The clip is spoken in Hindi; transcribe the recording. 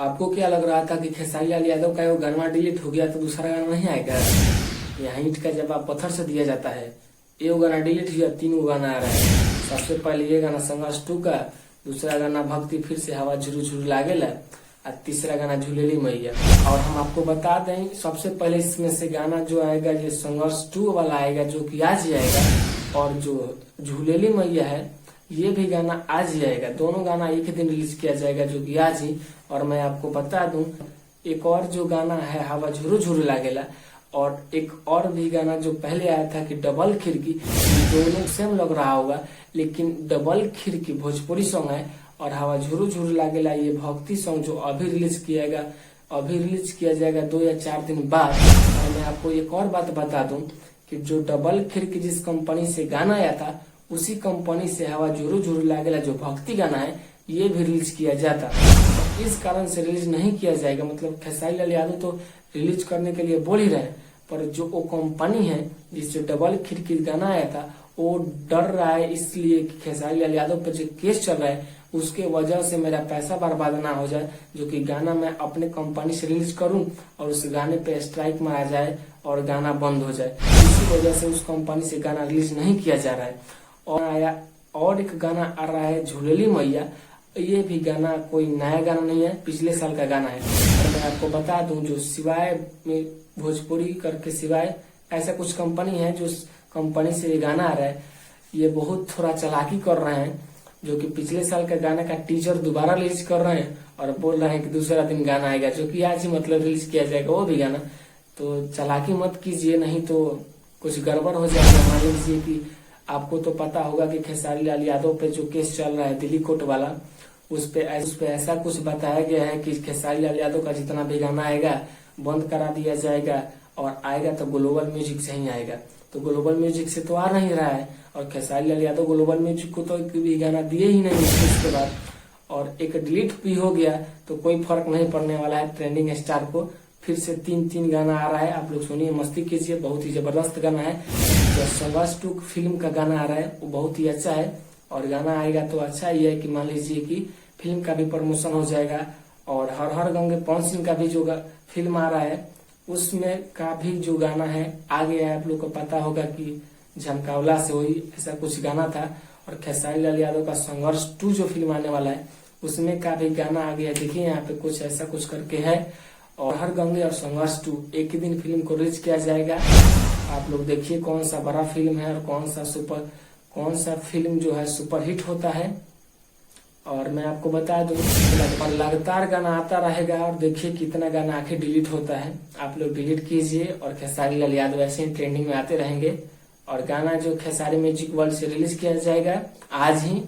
आपको क्या लग रहा था कि खेसारी लाल यादव का वो गाना डिलीट हो गया तो दूसरा गाना नहीं आएगा? यहाँ ईंट का जवाब पत्थर से दिया जाता है। ये गाना डिलीट हुआ, 3 गाना आ रहा है। सबसे पहले ये गाना संघर्ष 2 का, दूसरा गाना भक्ति फिर से हवा झुरू झुरू लागेला, और तीसरा गाना झूलेली मैया। और हम आपको बता दें, सबसे पहले इसमें से गाना जो आएगा ये संघर्ष 2 वाला आएगा, जो कि आज ही आएगा। और जो झूलेली मैया है ये भी गाना आज ही आएगा। दोनों गाना एक ही दिन रिलीज किया जाएगा, जो कि आज ही। और मैं आपको बता दूं, एक और जो गाना है हवा झुरू झुरू लागेला, और एक और भी गाना जो पहले आया था कि डबल खिड़की, दोनों सेम लग रहा होगा, लेकिन डबल खिड़की भोजपुरी सॉन्ग है और हवा झुरू झुरू लागेला ये भक्ति सॉन्ग जो अभी रिलीज किया जाएगा 2 या 4 दिन बाद। और मैं आपको एक और बात बता दूं कि जो डबल खिड़की जिस कंपनी से गाना आया था, उसी कंपनी से हवा झुरू झुरू लागेला जो भक्ति गाना है ये भी रिलीज किया जाता। तो इस कारण से रिलीज नहीं किया जाएगा। मतलब खेसारी लाल यादव तो रिलीज करने के लिए बोल ही रहे, पर जो वो कंपनी है जिससे डबल खिड़की गाना आया था वो डर रहा है, इसलिए कि खेसारी लाल यादव पर जो केस चल रहा है उसके वजह से मेरा पैसा बर्बाद ना हो जाए, जो कि गाना मैं अपने कंपनी से रिलीज करूं और उस गाने पे स्ट्राइक मारा जाए और गाना बंद हो जाए। इसी वजह से उस कंपनी से गाना रिलीज नहीं किया जा रहा है। और एक गाना आ रहा है झूलेली मैया। ये भी गाना कोई नया गाना नहीं है, पिछले साल का गाना है। और मैं आपको बता दूं, जो सिवाय में भोजपुरी करके सिवाय ऐसा कुछ कंपनी है जो कंपनी से ये गाना आ रहा है, ये बहुत थोड़ा चालाकी कर रहे हैं, जो कि पिछले साल का गाना का टीजर दोबारा रिलीज कर रहे हैं और बोल रहे हैं कि दूसरा दिन गाना आएगा, जो कि आज ही मतलब रिलीज किया जाएगा वो भी गाना। तो चालाकी मत कीजिए, नहीं तो कुछ गड़बड़ हो जाएगा। मान लीजिए कि आपको तो पता होगा कि खेसारी लाल यादव पे जो केस चल रहा है दिल्ली कोर्ट वाला, उस पे ऐसा कुछ बताया गया है कि खेसारी लाल यादव का जितना भी गाना आएगा बंद करा दिया जाएगा, और आएगा तो ग्लोबल म्यूजिक से ही आएगा। तो ग्लोबल म्यूजिक से तो आ नहीं रहा है, और खेसारी लाल यादव ग्लोबल म्यूजिक को तो एक भी गाना दिए ही नहीं उसके बाद। और एक डिलीट भी हो गया तो कोई फर्क नहीं पड़ने वाला है। ट्रेंडिंग स्टार को फिर से 3 गाना आ रहा है, आप लोग सुनिए, मस्ती कीजिए। बहुत ही जबरदस्त गाना है। जो संघर्ष 2 फिल्म का गाना आ रहा है वो बहुत ही अच्छा है, और गाना आएगा तो अच्छा ही है कि मान लीजिए कि फिल्म का भी प्रमोशन हो जाएगा। और हर हर गंगे पवन सिंह का भी जो फिल्म आ रहा है उसमें का भी जो गाना है आ गया है। आप लोग को पता होगा कि झमकावला से वही ऐसा कुछ गाना था। और खेसारी लाल यादव का संघर्ष 2 जो फिल्म आने वाला है उसमें का भी गाना आ गया। देखिए यहाँ पे कुछ ऐसा कुछ करके है। और हर गंगे और संघर्ष 2 एक ही दिन फिल्म को रिलीज किया जाएगा। आप लोग देखिए कौन सा बड़ा फिल्म है और कौन सा फिल्म जो है सुपरहिट होता है। और मैं आपको बता दूं, लगातार गाना आता रहेगा, और देखिए कितना गाना आखिर डिलीट होता है। आप लोग डिलीट कीजिए, और खेसारी लाल यादव ऐसे ही ट्रेंडिंग में आते रहेंगे। और गाना जो खेसारी म्यूजिक वर्ल्ड से रिलीज किया जाएगा आज ही।